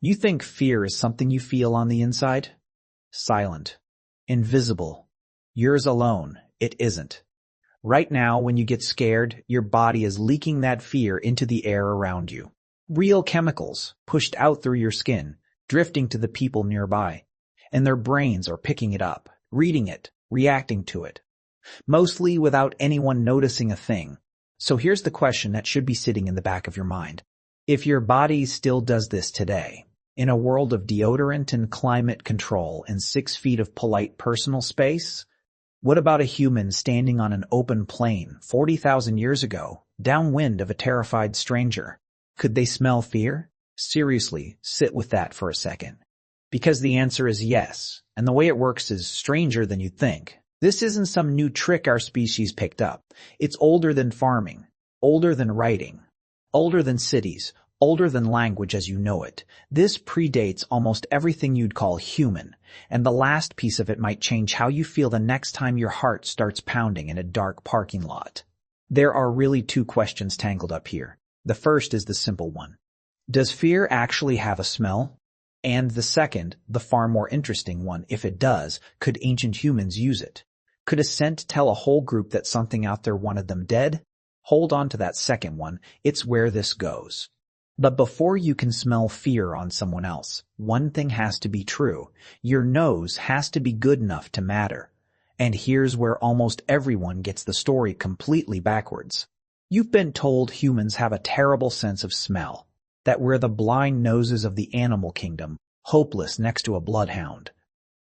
You think fear is something you feel on the inside? Silent. Invisible. Yours alone. It isn't. Right now, when you get scared, your body is leaking that fear into the air around you. Real chemicals, pushed out through your skin, drifting to the people nearby. And their brains are picking it up, reading it, reacting to it. Mostly without anyone noticing a thing. So here's the question that should be sitting in the back of your mind. If your body still does this today, in a world of deodorant and climate control and 6 feet of polite personal space, what about a human standing on an open plain 40,000 years ago, downwind of a terrified stranger? Could they smell fear? Seriously, sit with that for a second. Because the answer is yes, and the way it works is stranger than you'd think. This isn't some new trick our species picked up. It's older than farming, older than writing, older than cities, older than language as you know it. This predates almost everything you'd call human, and the last piece of it might change how you feel the next time your heart starts pounding in a dark parking lot. There are really 2 questions tangled up here. The first is the simple one. Does fear actually have a smell? And the second, the far more interesting one, if it does, could ancient humans use it? Could a scent tell a whole group that something out there wanted them dead? Hold on to that second one. It's where this goes. But before you can smell fear on someone else, one thing has to be true. Your nose has to be good enough to matter. And here's where almost everyone gets the story completely backwards. You've been told humans have a terrible sense of smell, that we're the blind noses of the animal kingdom, hopeless next to a bloodhound.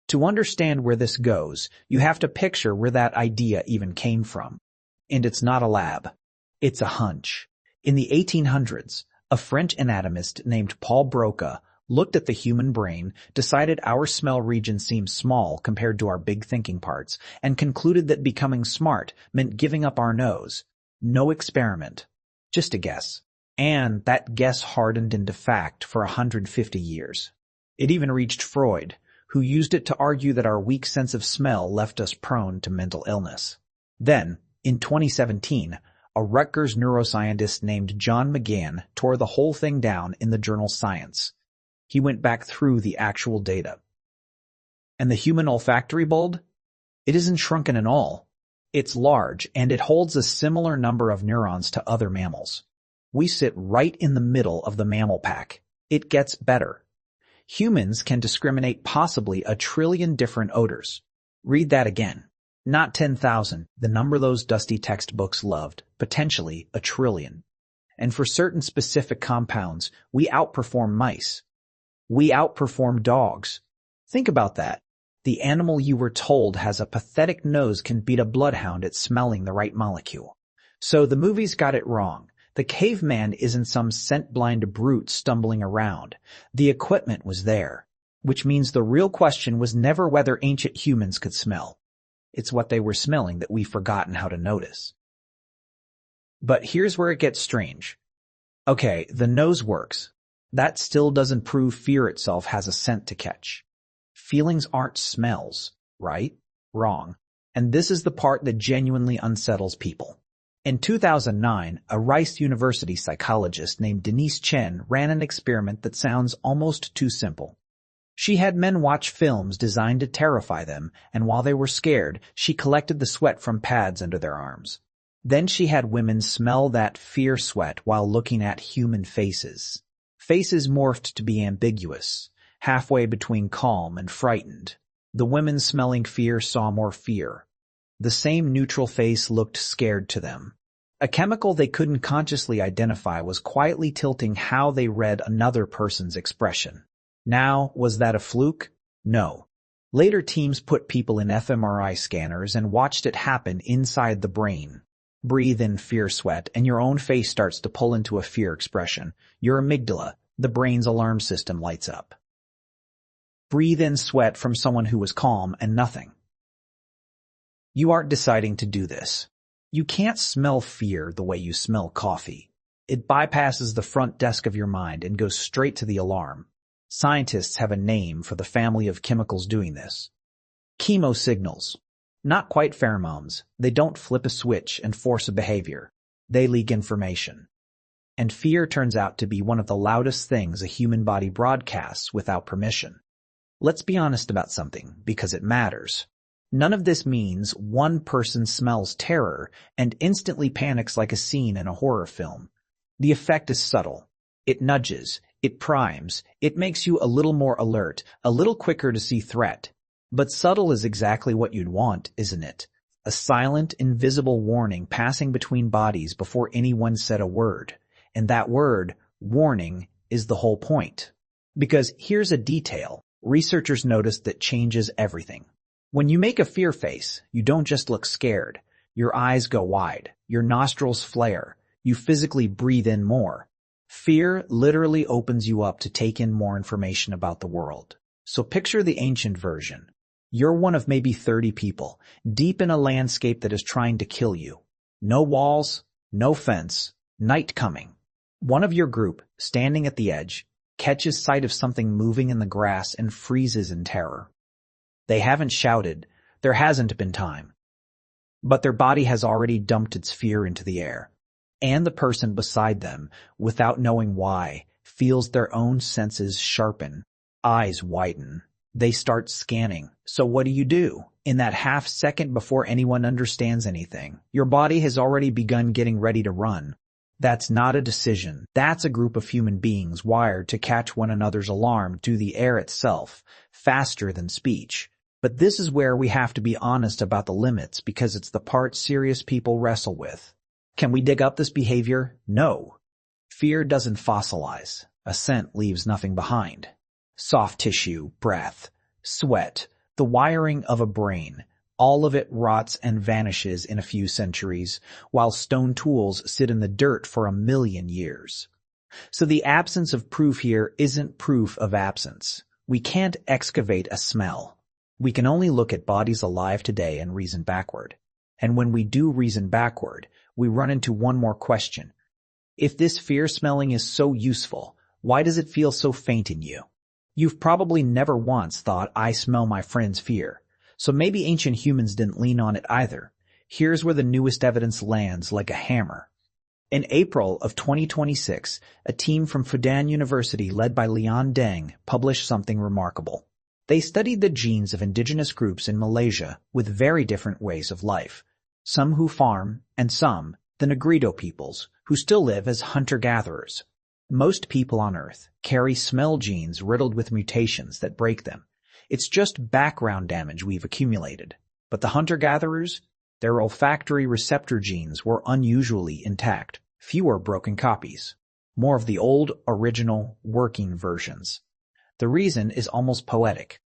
To understand where this goes, you have to picture where that idea even came from. And it's not a lab. It's a hunch. In the 1800s, a French anatomist named Paul Broca looked at the human brain, decided our smell region seemed small compared to our big thinking parts, and concluded that becoming smart meant giving up our nose. No experiment. Just a guess. And that guess hardened into fact for 150 years. It even reached Freud, who used it to argue that our weak sense of smell left us prone to mental illness. Then, in 2017, a Rutgers neuroscientist named John McGann tore the whole thing down in the journal Science. He went back through the actual data. And the human olfactory bulb? It isn't shrunken at all. It's large, and it holds a similar number of neurons to other mammals. We sit right in the middle of the mammal pack. It gets better. Humans can discriminate possibly 1 trillion different odors. Read that again. Not 10,000, the number those dusty textbooks loved, potentially 1 trillion. And for certain specific compounds, we outperform mice. We outperform dogs. Think about that. The animal you were told has a pathetic nose can beat a bloodhound at smelling the right molecule. So the movies got it wrong. The caveman isn't some scent-blind brute stumbling around. The equipment was there, which means the real question was never whether ancient humans could smell. It's what they were smelling that we've forgotten how to notice. But here's where it gets strange. Okay, the nose works. That still doesn't prove fear itself has a scent to catch. Feelings aren't smells, right? Wrong. And this is the part that genuinely unsettles people. In 2009, a Rice University psychologist named Denise Chen ran an experiment that sounds almost too simple. She had men watch films designed to terrify them, and while they were scared, she collected the sweat from pads under their arms. Then she had women smell that fear sweat while looking at human faces. Faces morphed to be ambiguous, halfway between calm and frightened. The women smelling fear saw more fear. The same neutral face looked scared to them. A chemical they couldn't consciously identify was quietly tilting how they read another person's expression. Now, was that a fluke? No. Later teams put people in fMRI scanners and watched it happen inside the brain. Breathe in fear sweat and your own face starts to pull into a fear expression. Your amygdala, the brain's alarm system, lights up. Breathe in sweat from someone who was calm and nothing. You aren't deciding to do this. You can't smell fear the way you smell coffee. It bypasses the front desk of your mind and goes straight to the alarm. Scientists have a name for the family of chemicals doing this. Chemosignals. Not quite pheromones. They don't flip a switch and force a behavior. They leak information. And fear turns out to be one of the loudest things a human body broadcasts without permission. Let's be honest about something, because it matters. None of this means one person smells terror and instantly panics like a scene in a horror film. The effect is subtle. It nudges, it primes, it makes you a little more alert, a little quicker to see threat. But subtle is exactly what you'd want, isn't it? A silent, invisible warning passing between bodies before anyone said a word. And that word, warning, is the whole point. Because here's a detail researchers noticed that changes everything. When you make a fear face, you don't just look scared. Your eyes go wide, your nostrils flare, you physically breathe in more. Fear literally opens you up to take in more information about the world. So picture the ancient version. You're one of maybe 30 people, deep in a landscape that is trying to kill you. No walls, no fence, night coming. One of your group, standing at the edge, catches sight of something moving in the grass and freezes in terror. They haven't shouted, there hasn't been time. But their body has already dumped its fear into the air. And the person beside them, without knowing why, feels their own senses sharpen, eyes widen. They start scanning. So what do? In that half second before anyone understands anything, your body has already begun getting ready to run. That's not a decision. That's a group of human beings wired to catch one another's alarm through the air itself, faster than speech. But this is where we have to be honest about the limits, because it's the part serious people wrestle with. Can we dig up this behavior? No. Fear doesn't fossilize. A scent leaves nothing behind. Soft tissue, breath, sweat, the wiring of a brain, all of it rots and vanishes in a few centuries, while stone tools sit in the dirt for 1,000,000 years. So the absence of proof here isn't proof of absence. We can't excavate a smell. We can only look at bodies alive today and reason backward. And when we do reason backward, we run into one more question. If this fear smelling is so useful, why does it feel so faint in you? You've probably never once thought, I smell my friend's fear. So maybe ancient humans didn't lean on it either. Here's where the newest evidence lands like a hammer. In April of 2026, a team from Fudan University led by Lian Deng published something remarkable. They studied the genes of indigenous groups in Malaysia with very different ways of life. Some who farm, and some, the Negrito peoples, who still live as hunter-gatherers. Most people on Earth carry smell genes riddled with mutations that break them. It's just background damage we've accumulated. But the hunter-gatherers, their olfactory receptor genes were unusually intact. Fewer broken copies. More of the old, original, working versions. The reason is almost poetic.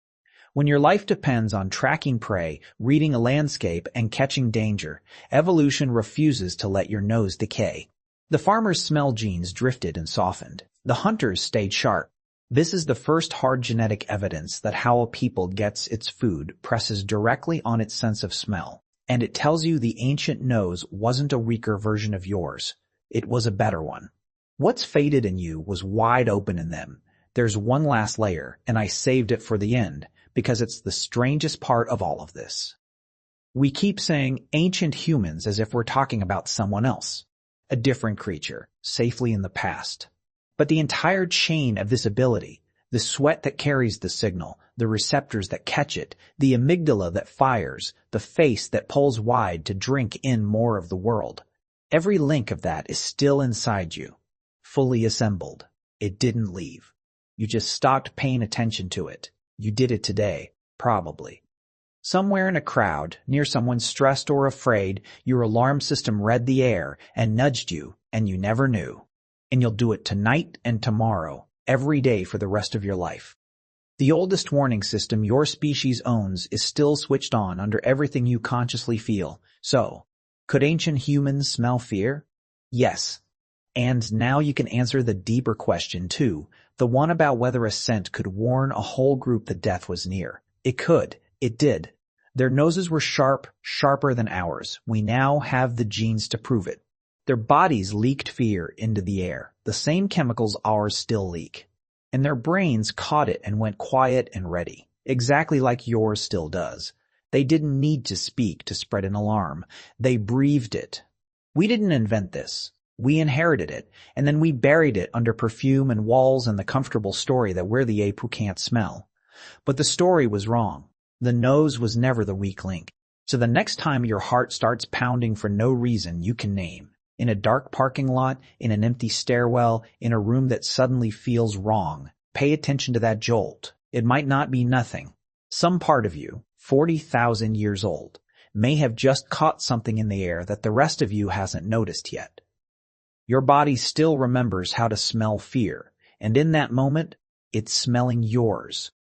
When your life depends on tracking prey, reading a landscape, and catching danger, evolution refuses to let your nose decay. The farmer's smell genes drifted and softened. The hunters stayed sharp. This is the first hard genetic evidence that how a people gets its food presses directly on its sense of smell. And it tells you the ancient nose wasn't a weaker version of yours. It was a better one. What's faded in you was wide open in them. There's one last layer, and I saved it for the end, because it's the strangest part of all of this. We keep saying ancient humans as if we're talking about someone else. A different creature, safely in the past. But the entire chain of this ability, the sweat that carries the signal, the receptors that catch it, the amygdala that fires, the face that pulls wide to drink in more of the world, every link of that is still inside you, fully assembled. It didn't leave. You just stopped paying attention to it. You did it today, probably. Somewhere in a crowd, near someone stressed or afraid, your alarm system read the air and nudged you, and you never knew. And you'll do it tonight and tomorrow, every day for the rest of your life. The oldest warning system your species owns is still switched on under everything you consciously feel. So, could ancient humans smell fear? Yes. And now you can answer the deeper question too, the one about whether a scent could warn a whole group that death was near. It could. It did. Their noses were sharp, sharper than ours. We now have the genes to prove it. Their bodies leaked fear into the air, the same chemicals ours still leak. And their brains caught it and went quiet and ready, exactly like yours still does. They didn't need to speak to spread an alarm. They breathed it. We didn't invent this. We inherited it, and then we buried it under perfume and walls and the comfortable story that we're the ape who can't smell. But the story was wrong. The nose was never the weak link. So the next time your heart starts pounding for no reason you can name, in a dark parking lot, in an empty stairwell, in a room that suddenly feels wrong, pay attention to that jolt. It might not be nothing. Some part of you, 40,000 years old, may have just caught something in the air that the rest of you hasn't noticed yet. Your body still remembers how to smell fear, and in that moment, it's smelling yours.